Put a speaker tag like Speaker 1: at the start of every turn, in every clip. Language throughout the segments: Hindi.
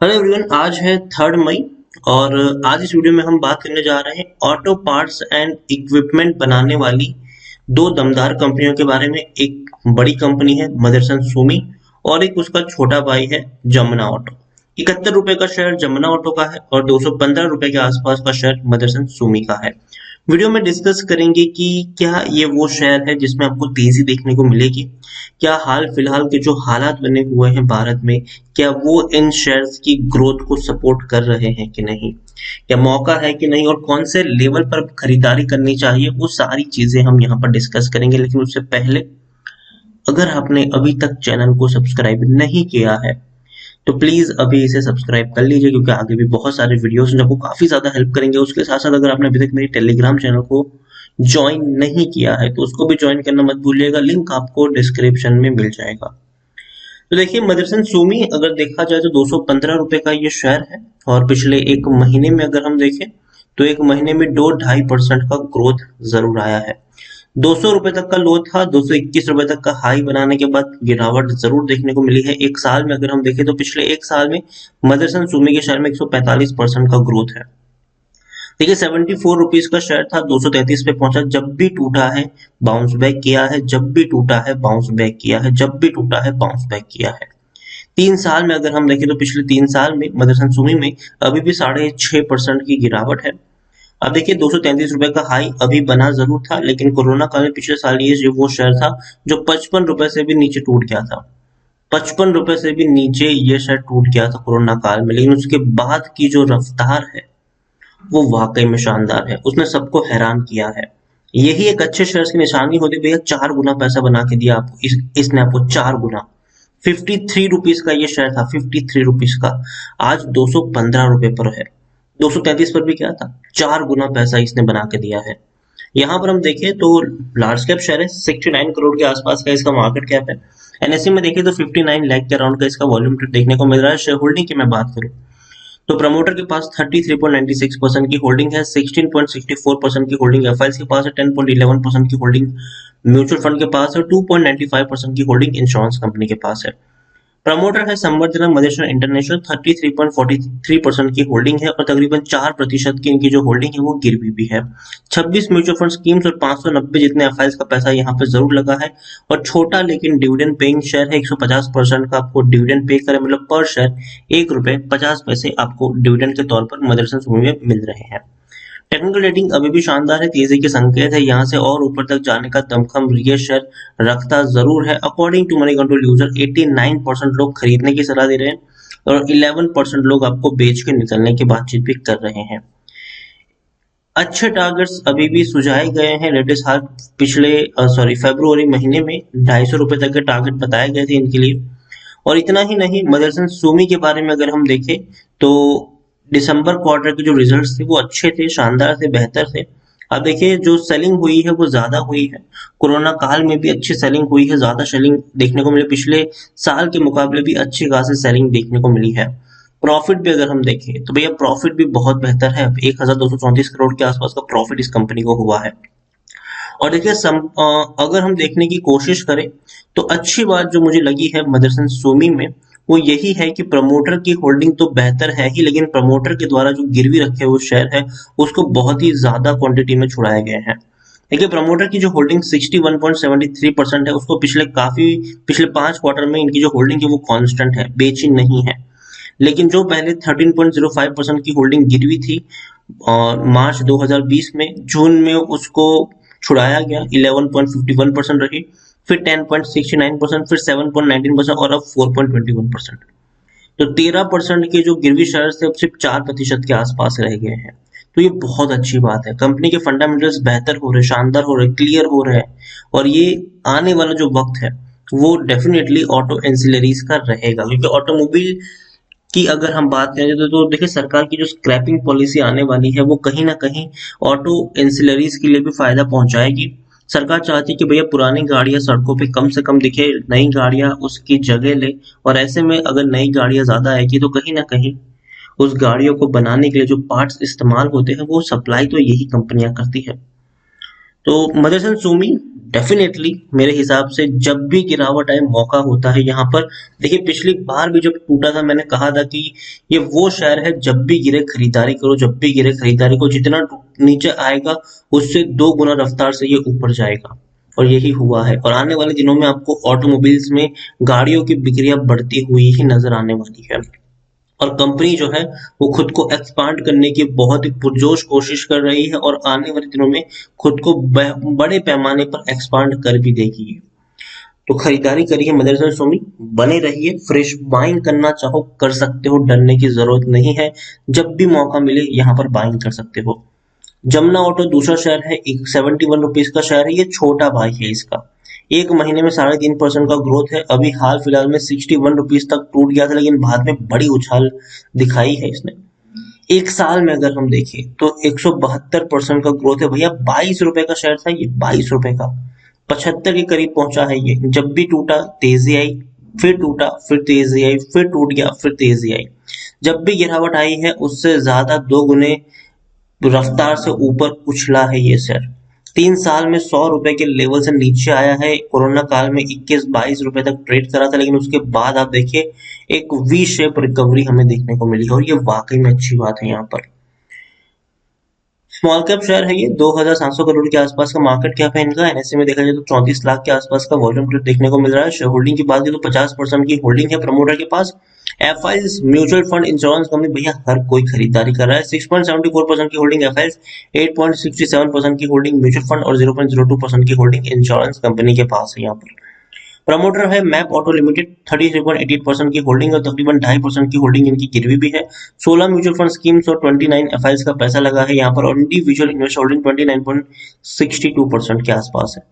Speaker 1: हेलो एवरीवन, आज है 3 मई और आज इस वीडियो में हम बात करने जा रहे हैं ऑटो पार्ट्स एंड इक्विपमेंट बनाने वाली दो दमदार कंपनियों के बारे में। एक बड़ी कंपनी है मदरसन सुमी और एक उसका छोटा भाई है जमुना ऑटो। 71 रुपए का शेयर जमुना ऑटो का है और 215 रुपए के आसपास का शेयर मदरसन सुमी का है। वीडियो में डिस्कस करेंगे कि क्या ये वो शेयर है जिसमें आपको तेजी देखने को मिलेगी, क्या हाल फिलहाल के जो हालात बने हुए हैं भारत में, क्या वो इन शेयर्स की ग्रोथ को सपोर्ट कर रहे हैं कि नहीं, क्या मौका है कि नहीं, और कौन से लेवल पर खरीदारी करनी चाहिए, वो सारी चीजें हम यहाँ पर डिस्कस करेंगे। लेकिन उससे पहले अगर आपने अभी तक चैनल को सब्सक्राइब नहीं किया है तो प्लीज अभी इसे सब्सक्राइब कर लीजिए, क्योंकि आगे भी बहुत सारे वीडियोस हैं जो आपको काफी ज्यादा हेल्प करेंगे। उसके साथ साथ अगर आपने अभी तक मेरी टेलीग्राम चैनल को ज्वाइन नहीं किया है तो उसको भी ज्वाइन करना मत भूलिएगा, लिंक आपको डिस्क्रिप्शन में मिल जाएगा। तो देखिए, मदरसन सुमी अगर देखा जाए तो 215 रुपए का ये शेयर है और पिछले एक महीने में अगर हम देखें तो एक महीने में 2-2.5% का ग्रोथ जरूर आया है। 200 रुपए तक का लो था, 221 रुपए तक का हाई बनाने के बाद गिरावट जरूर देखने को मिली है। एक साल में अगर हम देखें तो पिछले एक साल में मदरसन सुमी के शेयर में 145% का ग्रोथ है। देखिए, 74 रुपीज का शेयर था, 233 पे पहुंचा, जब भी टूटा है बाउंस बैक किया है, जब भी टूटा है बाउंस बैक किया है, जब भी टूटा है बाउंस बैक किया है। 3 साल में अगर हम देखें तो पिछले 3 साल में मदरसन सुमी में अभी भी 6.5% की गिरावट है। अब देखिए, 233 रुपए का हाई अभी बना जरूर था, लेकिन कोरोना काल में पिछले साल ये जो वो शेयर था जो 55 रुपए से भी नीचे टूट गया था। 55 रुपए से भी नीचे ये शेयर टूट गया था कोरोना काल में, लेकिन उसके बाद की जो रफ्तार है वो वाकई में शानदार है, उसने सबको हैरान किया है। यही एक अच्छे शेयर्स की निशानी होती भैया, 4 गुना पैसा बना के दिया आपको, इसने आपको 4 गुना। 53 रुपीज का ये शेयर था, 53 रुपीज का, आज 215 रुपए पर है। 233 पर भी क्या था, 4 गुना पैसा इसने बना के दिया है। यहाँ पर हम देखें तो लार्ज कैप शेयर है, 69 करोड़ के आसपास का इसका मार्केट कैप है। एनएससी में देखें तो 59 लाख के अराउंड का इसका वॉल्यूम देखने को मिल रहा है। शेयर होल्डिंग की मैं बात करूं तो प्रमोटर के पास 33.96% की होल्डिंग है, 16.64% की होल्डिंग एफआईएस के पास है, 10.11% की होल्डिंग म्यूचुअल फंड के पास है, 2.95% की होल्डिंग इंश्योरेंस कंपनी के पास है। प्रमोटर है संवर्धना मदरसन इंटरनेशनल, 33.43% की होल्डिंग है और तकरीबन 4% की इनकी जो होल्डिंग है वो गिरवी भी है। 26 म्यूचुअल फंड स्कीम्स और 590 जितने एफआईएस का पैसा यहाँ पे जरूर लगा है। और छोटा लेकिन डिविडेंड पेइंग शेयर है, 150% का आपको डिविडेंड पे करे, मतलब पर शेयर ₹1.50 आपको डिविडेंड के तौर पर मदरसन सुमी में मिल रहे हैं। टेक्निकल रेटिंग अभी भी शानदार है, तेजी के संकेत है, यहाँ से और ऊपर तक जाने का दमखम ये शेयर रखता जरूर है। According to Moneycontrol user 89% लोग खरीदने की सलाह दे रहे हैं और 11% लोग आपको बेच के निकलने की बातचीत भी कर रहे हैं। अच्छे टारगेट्स अभी भी सुझाए गए हैं। लेटेस्ट हाल पिछले फरवरी महीने में 250 रुपए तक के टारगेट बताए गए थे इनके लिए। और इतना ही नहीं, मदरसन सुमी के बारे में अगर हम देखें तो दिसंबर क्वार्टर के जो रिजल्ट्स थे वो अच्छे थे, शानदार थे, बेहतर थे। अब देखिए, जो सेलिंग हुई है वो ज्यादा हुई है, कोरोना काल में भी अच्छी सेलिंग हुई है, ज्यादा सेलिंग देखने को मिली, पिछले साल के मुकाबले भी अच्छी खासी सेलिंग देखने को मिली है। प्रॉफिट भी अगर हम देखें तो भैया प्रॉफिट भी बहुत बेहतर है, 1234 करोड़ के आसपास का प्रॉफिट इस कंपनी को हुआ है। और देखिए, अगर हम देखने की कोशिश करें तो अच्छी बात जो मुझे लगी है मदरसन सुमी में वो यही है कि प्रमोटर की होल्डिंग तो बेहतर है ही, लेकिन प्रमोटर के द्वारा जो गिरवी रखे हुए शेयर है उसको बहुत ही ज्यादा क्वांटिटी में छुड़ाए गए हैं। देखिए, प्रमोटर की जो होल्डिंग 61.73% है, उसको पिछले 5 क्वार्टर में इनकी जो होल्डिंग है वो कांस्टेंट है, बेची नहीं है। लेकिन जो पहले 13.05% की होल्डिंग गिरवी थी और मार्च 2020 में, जून में उसको छुड़ाया गया, 11.51% रही, फिर 10.69%, फिर 7.19% और अब 4.21%। तो 13% के जो गिरवी शेयर थे अब सिर्फ 4% के आसपास रह गए हैं। तो ये बहुत अच्छी बात है, कंपनी के फंडामेंटल्स बेहतर हो रहे, शानदार हो रहे, क्लियर हो रहे हैं। और ये आने वाला जो वक्त है वो डेफिनेटली ऑटो एंसिलरीज का रहेगा, क्योंकि ऑटोमोबाइल की अगर हम बात करें तो देखिए, सरकार की जो स्क्रैपिंग पॉलिसी आने वाली है वो कहीं ना कहीं ऑटो एंसिलरीज के लिए भी फायदा पहुंचाएगी। सरकार चाहती है कि भैया पुरानी गाड़ियां सड़कों पे कम से कम दिखे, नई गाड़ियां उसकी जगह ले। और ऐसे में अगर नई गाड़ियां ज्यादा आएगी तो कहीं ना कहीं उस गाड़ियों को बनाने के लिए जो पार्ट्स इस्तेमाल होते हैं वो सप्लाई तो यही कंपनियां करती है। तो मदरसन सूमी डेफिनेटली मेरे हिसाब से जब भी गिरावट आए मौका होता है यहाँ पर। देखिए पिछली बार भी जब टूटा था मैंने कहा था कि ये वो शेयर है, जब भी गिरे खरीदारी करो, जब भी गिरे खरीदारी को, जितना नीचे आएगा उससे 2 गुना रफ्तार से ये ऊपर जाएगा। और यही हुआ है, और आने वाले दिनों में आपको ऑटोमोबाइल्स में गाड़ियों की बिक्रियां बढ़ती हुई ही नजर आने वाली है। और कंपनी जो है वो खुद को एक्सपांड करने की बहुत ही पुरजोश कोशिश कर रही है, और आने वाले दिनों में खुद को बड़े पैमाने पर एक्सपांड कर भी देगी। तो खरीदारी करिए मदरसन सोमी, बने रहिए, फ्रेश बाइंग करना चाहो कर सकते हो, डरने की जरूरत नहीं है। जब भी मौका मिले यहाँ पर बाइंग कर सकते हो। जमुना ऑटो दूसरा शेयर है, एक 71 रुपीज का शेयर है, ये छोटा भाई है इसका। एक महीने में 3.5% का ग्रोथ है। अभी हाल फिलहाल में 61 रुपीज तक टूट गया था, लेकिन बाद में बड़ी उछाल दिखाई है इसने। एक साल में अगर हम देखें तो 172% का ग्रोथ है भैया। 22 रुपए का शेयर था ये, 22 रुपए का 75 के करीब पहुंचा है ये। जब भी टूटा तेजी आई, फिर टूटा फिर तेजी आई, फिर टूट गया फिर तेजी आई। जब भी गिरावट आई है उससे ज्यादा 2 गुने रफ्तार से ऊपर उछला है ये शेयर। 3 साल में 100 रुपए के लेवल से नीचे आया है। कोरोना काल में 21-22 रुपए तक ट्रेड करा था, लेकिन उसके बाद आप देखिए एक वी शेप रिकवरी हमें देखने को मिली है, और ये वाकई में अच्छी बात है। यहाँ पर स्मॉल कैप शेयर है ये, 2700 करोड़ के आसपास का मार्केट कैप है इनका। एनएसए में देखा जाए तो 34 लाख के आसपास का वॉल्यूम ट्रेड देखने को मिल रहा है। शेयर होल्डिंग की बात की तो 50% की होल्डिंग है प्रमोटर के पास। FIs mutual fund insurance company भैया हर कोई खरीदारी कर रहा है। 6.74% की होल्डिंग एफआईज, 8.67% की होल्डिंग म्यूचुअल फंड और 0.02% की होल्डिंग इंश्योरेंस कंपनी के पास है। यहाँ पर प्रमोटर है मैप ऑटो लिमिटेड, 33.88% की होल्डिंग और तकरीबन 2.5% की होल्डिंग इनकी गिरवी भी है। 16 म्यूचुअल फंड स्कीम्स और 29 एफआईज का पैसा लगा है यहाँ पर, और इंडिविजुअल इन्वेस्टर होल्डिंग 29.62% के आसपास है।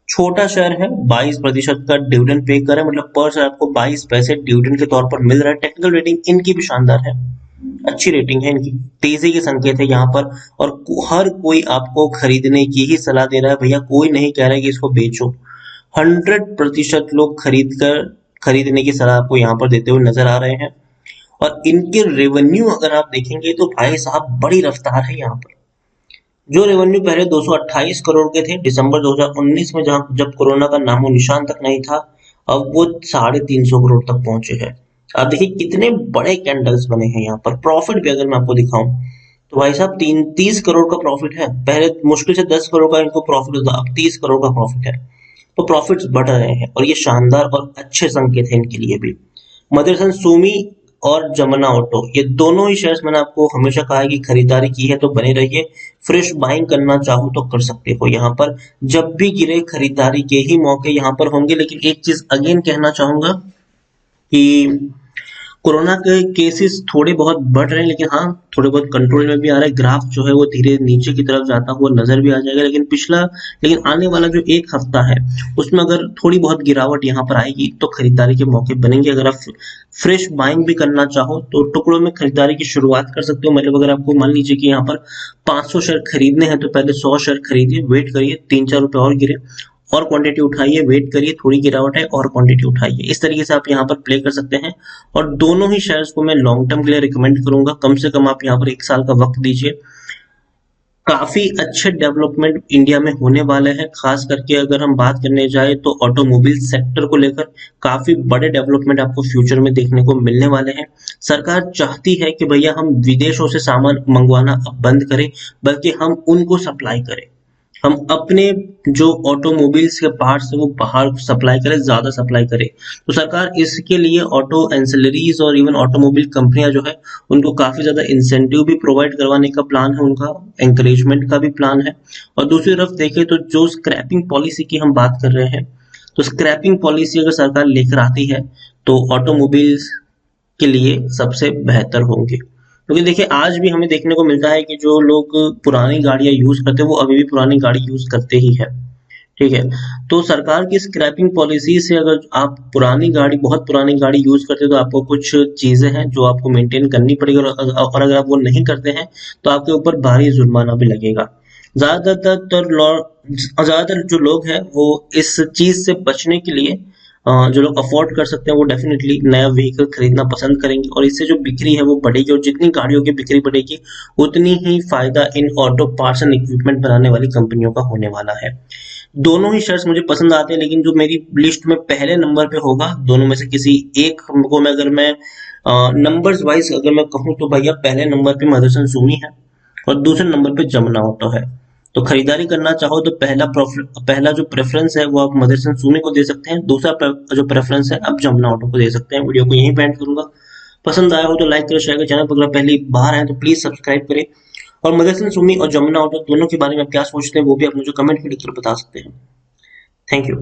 Speaker 1: छोटा शेयर है, 22% का डिविडेंड पे कर है, मतलब पर शेयर आपको 22 पैसे डिविडेंड के तौर पर मिल रहा है। टेक्निकल रेटिंग इनकी भी शानदार है, अच्छी रेटिंग है इनकी, तेजी के संकेत है यहाँ पर। और हर कोई आपको खरीदने की ही सलाह दे रहा है भैया, कोई नहीं कह रहा है कि इसको बेचो। 100% लोग खरीदने की सलाह आपको यहाँ पर देते हुए नजर आ रहे हैं। और इनके रेवेन्यू अगर आप देखेंगे तो भाई साहब बड़ी रफ्तार है यहाँ पर। जो रेवेन्यू पहले 228 करोड़ के थे दिसंबर 2019 में, जहां जब कोरोना का नामो निशान तक नहीं था, अब वो 350 करोड़ तक पहुंचे हैं। आप देखिए कितने बड़े कैंडल्स बने हैं यहाँ पर। प्रॉफिट भी अगर मैं आपको दिखाऊं तो भाई साहब 30 करोड़ का प्रॉफिट है। पहले मुश्किल से 10 करोड़ का इनको प्रॉफिट होता, अब 30 करोड़ का प्रॉफिट है। तो प्रॉफिट्स बढ़ रहे हैं, और ये शानदार और अच्छे संकेत है इनके लिए भी। मदरसन सूमी और जमुना ऑटो, ये दोनों ही शेयर्स मैंने आपको हमेशा कहा है कि खरीदारी की है तो बने रहिए। फ्रेश बाइंग करना चाहो तो कर सकते हो यहाँ पर। जब भी गिरे खरीदारी के ही मौके यहाँ पर होंगे। लेकिन एक चीज अगेन कहना चाहूंगा कि कोरोना के केसेस थोड़े बहुत बढ़ रहे हैं, लेकिन हाँ थोड़े बहुत कंट्रोल में भी आ रहा है। ग्राफ जो है वो धीरे नीचे की तरफ जाता हुआ नजर भी आ जाएगा। लेकिन आने वाला जो एक हफ्ता है उसमें अगर थोड़ी बहुत गिरावट यहाँ पर आएगी तो खरीदारी के मौके बनेंगे। अगर आप फ्रेश बाइंग भी करना चाहो तो टुकड़ों में खरीदारी की शुरुआत कर सकते हो। मतलब अगर आपको मान लीजिए कि यहाँ पर 500 शेयर खरीदने हैं तो पहले 100 शेयर खरीदिए, वेट करिए 3-4 रुपए और गिरे, और क्वांटिटी उठाइए, वेट करिए थोड़ी गिरावट है और क्वांटिटी उठाइए। इस तरीके से आप यहाँ पर प्ले कर सकते हैं। और दोनों ही शेयर्स को मैं लॉन्ग टर्म के लिए रिकमेंड करूंगा। कम से कम आप यहाँ पर 1 साल का वक्त दीजिए। काफी अच्छे डेवलपमेंट इंडिया में होने वाले हैं। खास करके अगर हम बात करने जाए तो ऑटोमोबाइल सेक्टर को लेकर काफी बड़े डेवलपमेंट आपको फ्यूचर में देखने को मिलने वाले हैं। सरकार चाहती है कि भैया हम विदेशों से सामान मंगवाना अब बंद करें, बल्कि हम उनको सप्लाई करें। हम अपने जो ऑटोमोबाइल्स के पार्ट्स है वो बाहर सप्लाई करें, ज्यादा सप्लाई करें। तो सरकार इसके लिए ऑटो एंसिलरीज और इवन ऑटोमोबाइल कंपनियां जो है उनको काफी ज्यादा इंसेंटिव भी प्रोवाइड करवाने का प्लान है, उनका एंकरेजमेंट का भी प्लान है। और दूसरी तरफ देखें तो जो स्क्रैपिंग पॉलिसी की हम बात कर रहे हैं, तो स्क्रैपिंग पॉलिसी अगर सरकार लेकर आती है तो ऑटोमोबाइल्स के लिए सबसे बेहतर होंगे। क्योंकि देखिए आज भी हमें देखने को मिलता है कि जो लोग पुरानी गाड़ियां यूज करते हैं वो अभी भी पुरानी गाड़ी यूज करते ही है। ठीक है, तो सरकार की स्क्रैपिंग पॉलिसी से अगर आप पुरानी गाड़ी, बहुत पुरानी गाड़ी यूज करते हैं तो आपको कुछ चीजें हैं जो आपको मेंटेन करनी पड़ेगी, और अगर आप वो नहीं करते हैं तो आपके ऊपर भारी जुर्माना भी लगेगा। ज्यादातर जो लोग हैं वो इस चीज से बचने के लिए जो लोग अफोर्ड कर सकते हैं वो डेफिनेटली नया व्हीकल खरीदना पसंद करेंगे और इससे जो बिक्री है वो बढ़ेगी और जितनी गाड़ियों की बिक्री बढ़ेगी उतनी ही फायदा इन ऑटो पार्ट्स एंड इक्विपमेंट बनाने वाली कंपनियों का होने वाला है। दोनों ही शेयर्स मुझे पसंद आते हैं, लेकिन जो मेरी लिस्ट में पहले नंबर पे होगा दोनों में से किसी एक को मैं अगर मैं नंबर्स वाइज अगर मैं कहूँ तो भैया पहले नंबर पे मदरसन सुमी है और दूसरे नंबर पे जमुना ऑटो है। तो खरीदारी करना चाहो तो पहला जो प्रेफरेंस है वो आप मदरसन सुमी को दे सकते हैं, दूसरा जो प्रेफरेंस है आप जमुना ऑटो को दे सकते हैं। वीडियो को यहीं पे एंड करूंगा। पसंद आया हो तो लाइक करें, शेयर करें, चैनल पर अगर पहली बार है तो प्लीज सब्सक्राइब करें और मदरसन सुमी और जमुना ऑटो दोनों के बारे में आप क्या सोचते हैं वो भी आप मुझे कमेंट में लिखकर बता सकते हैं। Thank you.